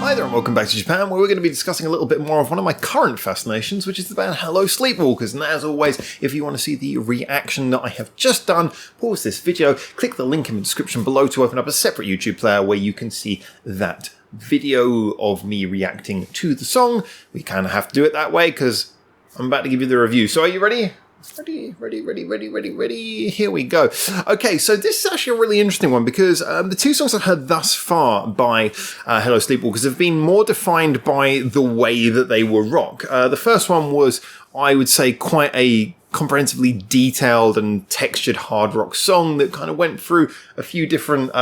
Hi there and welcome back to Japan, where we're going to be discussing a little bit more of one of my current fascinations, which is the band Hello Sleepwalkers. And as always, if you want to see the reaction that I have just done, pause this video, click the link in the description below to open up a separate YouTube player where you can see that video of me reacting to the song. We kind of have to do it that way because I'm about to give you the review. So are you ready? Ready. Here we go. Okay, so this is actually a really interesting one because the two songs I've heard thus far by Hello Sleepwalkers have been more defined by the way that they were rock. The first one was, I would say, quite a comprehensively detailed and textured hard rock song that kind of went through a few different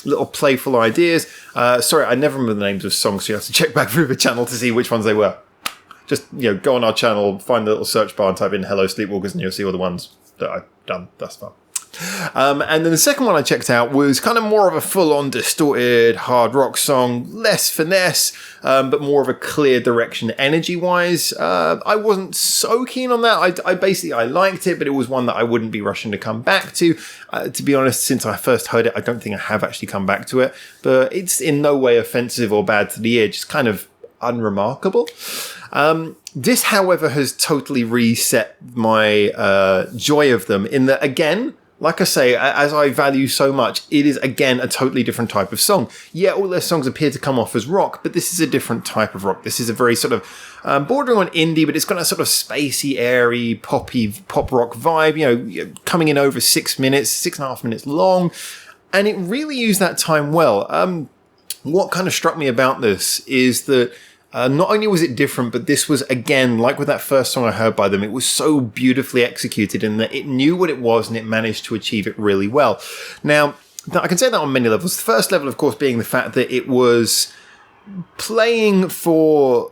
little playful ideas. Sorry, I never remember the names of songs, so you have to check back through the channel to see which ones they were. Just, go on our channel, find the little search bar and type in Hello Sleepwalkers and you'll see all the ones that I've done thus far. And then the second one I checked out was kind of more of a full-on distorted hard rock song, less finesse, but more of a clear direction energy-wise. I wasn't so keen on that. I liked it, but it was one that I wouldn't be rushing to come back to. To be honest, since I first heard it, I don't think I have actually come back to it, but it's in no way offensive or bad to the ear, just kind of unremarkable. This, however, has totally reset my joy of them in that, again, like I say, as I value so much, it is, again, a totally different type of song. Yeah, all their songs appear to come off as rock, but this is a different type of rock. This is a very sort of bordering on indie, but it's got a sort of spacey, airy, poppy, pop rock vibe, coming in over 6 minutes, 6.5 minutes long, and it really used that time well. What kind of struck me about this is that not only was it different, but this was, again, like with that first song I heard by them, it was so beautifully executed in that it knew what it was and it managed to achieve it really well. Now, I can say that on many levels. The first level, of course, being the fact that it was playing for...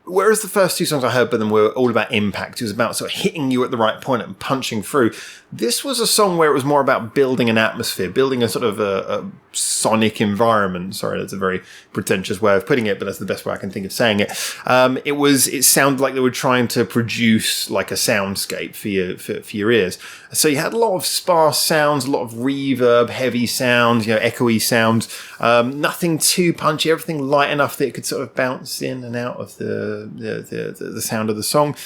Whereas the first two songs I heard by them were all about impact, it was about sort of hitting you at the right point and punching through. This was a song where it was more about building an atmosphere, building a sort of a sonic environment. Sorry, that's a very pretentious way of putting it, but that's the best way I can think of saying it. It sounded like they were trying to produce like a soundscape for your ears. So you had a lot of sparse sounds, a lot of reverb, heavy sounds, echoey sounds. Nothing too punchy, everything light enough that it could sort of bounce in and out of the sound of the song.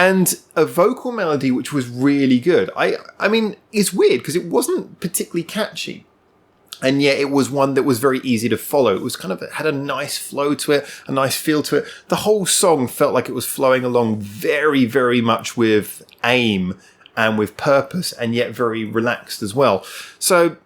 And a vocal melody which was really good. I mean, it's weird because it wasn't particularly catchy. And yet it was one that was very easy to follow. It was kind of, it had a nice flow to it, a nice feel to it. The whole song felt like it was flowing along very, very much with aim and with purpose, and yet very relaxed as well. So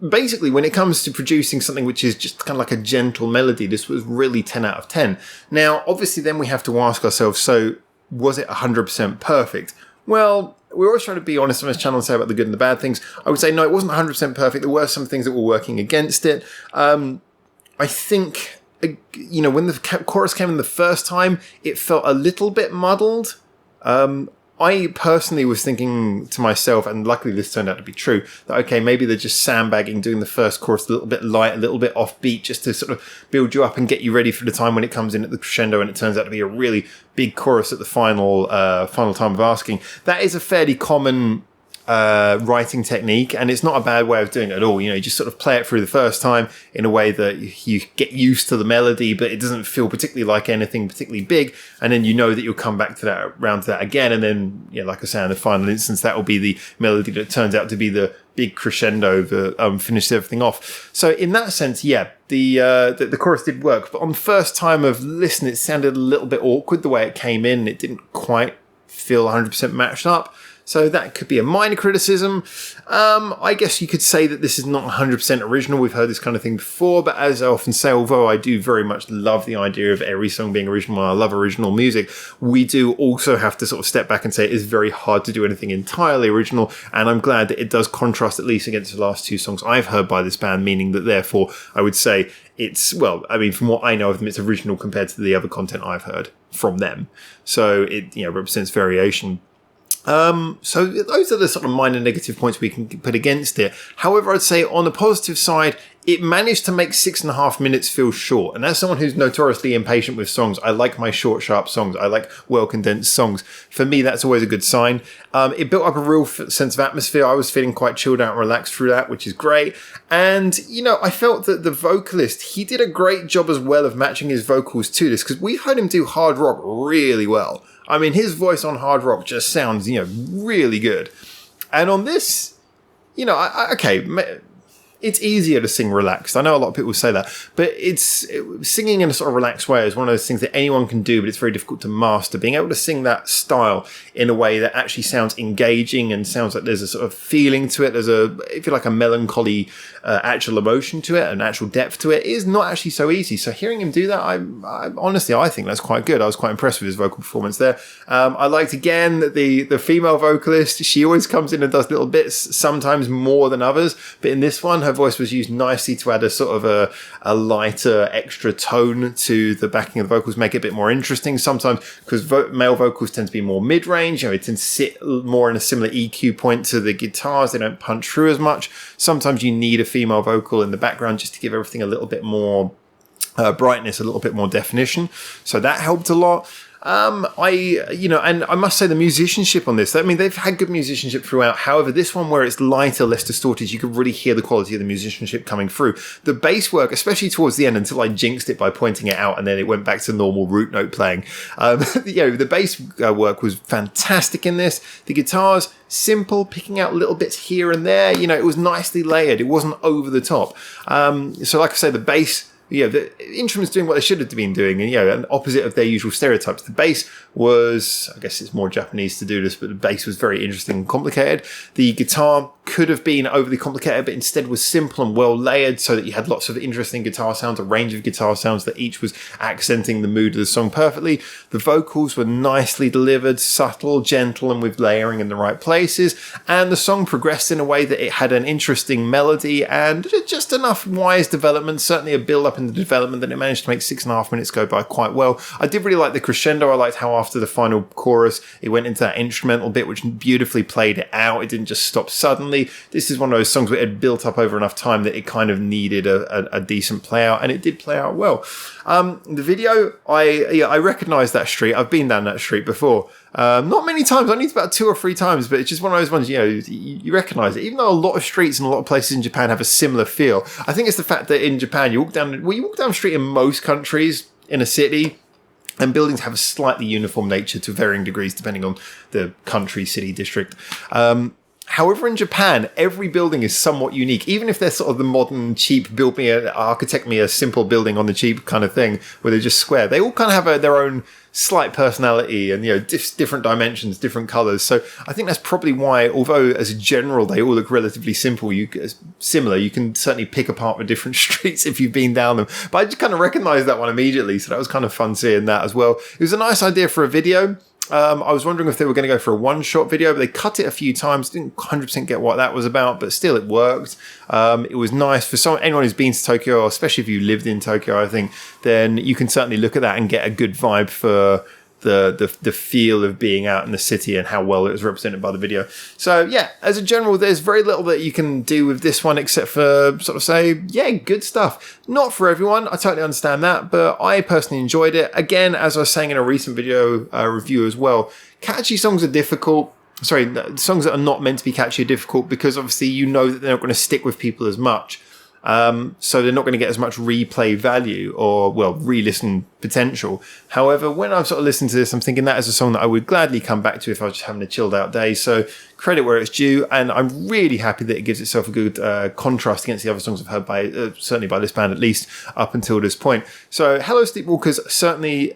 basically, when it comes to producing something which is just kind of like a gentle melody, this was really 10 out of 10. Now, obviously, then we have to ask ourselves, so was it 100% perfect? Well, we're always trying to be honest on this channel and say about the good and the bad things. I would say, no, it wasn't 100% perfect. There were some things that were working against it. I think, when the chorus came in the first time, it felt a little bit muddled. I personally was thinking to myself, and luckily this turned out to be true, that okay, maybe they're just sandbagging, doing the first chorus a little bit light, a little bit offbeat, just to sort of build you up and get you ready for the time when it comes in at the crescendo and it turns out to be a really big chorus at the final time of asking. That is a fairly common writing technique, and it's not a bad way of doing it at all. You just sort of play it through the first time in a way that you get used to the melody, but it doesn't feel particularly like anything particularly big, and then that you'll come back to that, round to that again, and then like I say, in the final instance, that will be the melody that turns out to be the big crescendo that finishes everything off. So in that sense, yeah, the chorus did work, but on the first time of listening, it sounded a little bit awkward the way it came in. It didn't quite feel 100% matched up. So that could be a minor criticism. I guess you could say that this is not 100% original. We've heard this kind of thing before, but as I often say, although I do very much love the idea of every song being original, and I love original music, we do also have to sort of step back and say it is very hard to do anything entirely original, and I'm glad that it does contrast at least against the last two songs I've heard by this band, meaning that therefore I would say it's, well, I mean, from what I know of them, it's original compared to the other content I've heard from them. So it, represents variation. So those are the sort of minor negative points we can put against it. However, I'd say on the positive side, it managed to make 6.5 minutes feel short. And as someone who's notoriously impatient with songs, I like my short, sharp songs. I like well-condensed songs. For me, that's always a good sign. It built up a real sense of atmosphere. I was feeling quite chilled out and relaxed through that, which is great. And, I felt that the vocalist, he did a great job as well of matching his vocals to this, because we heard him do hard rock really well. I mean, his voice on hard rock just sounds, really good. And on this, it's easier to sing relaxed. I know a lot of people say that, but singing in a sort of relaxed way is one of those things that anyone can do, but it's very difficult to master. Being able to sing that style in a way that actually sounds engaging and sounds like there's a sort of feeling to it, there's if you like, a melancholy actual emotion to it, an actual depth to it, is not actually so easy. So hearing him do that, I honestly, I think that's quite good. I was quite impressed with his vocal performance there. I liked, again, the female vocalist. She always comes in and does little bits, sometimes more than others, but in this one, her voice was used nicely to add a sort of a lighter, extra tone to the backing of the vocals, make it a bit more interesting. Sometimes, because male vocals tend to be more mid-range, it tends to sit more in a similar EQ point to the guitars. They don't punch through as much. Sometimes you need a female vocal in the background just to give everything a little bit more brightness, a little bit more definition. So that helped a lot. And I must say the musicianship on this, I mean, they've had good musicianship throughout. However, this one, where it's lighter, less distorted, you could really hear the quality of the musicianship coming through. The bass work, especially towards the end, until I jinxed it by pointing it out and then it went back to normal root note playing. The bass work was fantastic in this. The guitars, simple, picking out little bits here and there. It was nicely layered. It wasn't over the top. So like I say, the bass, the instruments doing what they should have been doing, and an opposite of their usual stereotypes. The bass was, I guess it's more Japanese to do this, but the bass was very interesting and complicated. The guitar could have been overly complicated, but instead was simple and well layered, so that you had lots of interesting guitar sounds, a range of guitar sounds that each was accenting the mood of the song perfectly. The vocals were nicely delivered, subtle, gentle, and with layering in the right places. And the song progressed in a way that it had an interesting melody and just enough wise development, certainly a build up in the development, that it managed to make 6.5 minutes go by quite well. I did really like the crescendo. I liked how after the final chorus, it went into that instrumental bit, which beautifully played it out. It didn't just stop suddenly. This is one of those songs where it had built up over enough time that it kind of needed a decent play out, and it did play out well. The video, I recognise that street. I've been down that street before. Not many times, only about 2 or 3 times, but it's just one of those ones, you recognise it. Even though a lot of streets and a lot of places in Japan have a similar feel, I think it's the fact that in Japan, you walk down the street in most countries in a city, and buildings have a slightly uniform nature to varying degrees depending on the country, city, district. However, in Japan, every building is somewhat unique, even if they're sort of the modern, cheap, architect me a simple building on the cheap kind of thing, where they're just square. They all kind of have their own slight personality and, different dimensions, different colours. So I think that's probably why, although as a general, they all look relatively similar, you can certainly pick apart the different streets if you've been down them. But I just kind of recognised that one immediately. So that was kind of fun seeing that as well. It was a nice idea for a video. I was wondering if they were going to go for a one-shot video, but they cut it a few times. Didn't 100% get what that was about, but still it worked. It was nice for anyone who's been to Tokyo, especially if you lived in Tokyo, I think, then you can certainly look at that and get a good vibe for the feel of being out in the city and how well it was represented by the video. So yeah, as a general, there's very little that you can do with this one except for sort of say, yeah, good stuff. Not for everyone, I totally understand that, but I personally enjoyed it. Again, as I was saying in a recent video review as well, catchy songs are difficult. Songs that are not meant to be catchy are difficult because obviously that they're not going to stick with people as much. So they're not going to get as much replay value or, re-listen potential. However, when I've sort of listened to this, I'm thinking that is a song that I would gladly come back to if I was just having a chilled out day. So credit where it's due. And I'm really happy that it gives itself a good contrast against the other songs I've heard by, certainly by this band, at least up until this point. So Hello Sleepwalkers, certainly,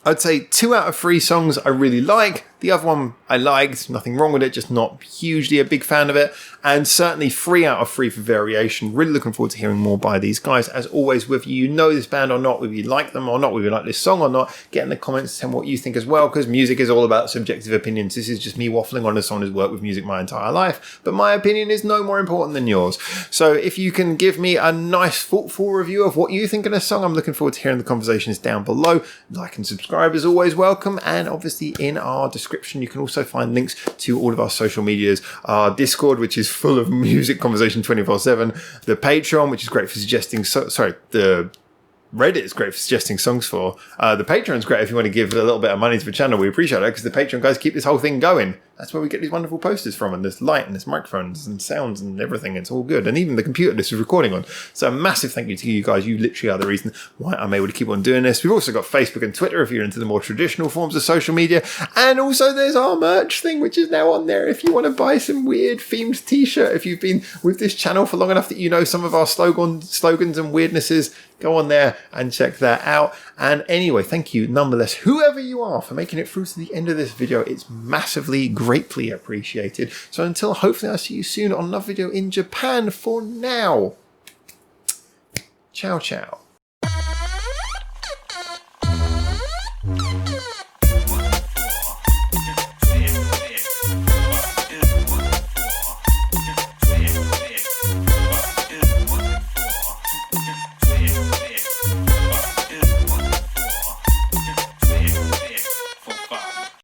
I'd say 2 out of 3 songs I really like. The other one I liked, nothing wrong with it, just not hugely a big fan of it. And certainly 3 out of 3 for variation. Really looking forward to hearing more by these guys. As always, whether you know this band or not, whether you like them or not, whether you like this song or not, get in the comments, tell me what you think as well, because music is all about subjective opinions. This is just me waffling on as someone who's worked with music my entire life, but my opinion is no more important than yours. So if you can give me a nice, thoughtful review of what you think of this song, I'm looking forward to hearing the conversations down below. Like and subscribe is always welcome, and obviously in our description description. You can also find links to all of our social medias, our Discord, which is full of music conversation 24/7, the Patreon, which is great for suggesting, the Reddit is great for suggesting songs for. The Patreon's great if you want to give a little bit of money to the channel. We appreciate that because the Patreon guys keep this whole thing going. That's where we get these wonderful posters from, and this light and this microphones and sounds and everything. It's all good. And even the computer this is recording on. So a massive thank you to you guys. You literally are the reason why I'm able to keep on doing this. We've also got Facebook and Twitter if you're into the more traditional forms of social media. And also there's our merch thing, which is now on there if you want to buy some weird themed t-shirt. If you've been with this channel for long enough that you know some of our slogans and weirdnesses, go on there and check that out. And anyway, thank you nonetheless, whoever you are, for making it through to the end of this video. It's massively, gratefully appreciated. So until hopefully I see you soon on another video in Japan, for now, ciao, ciao.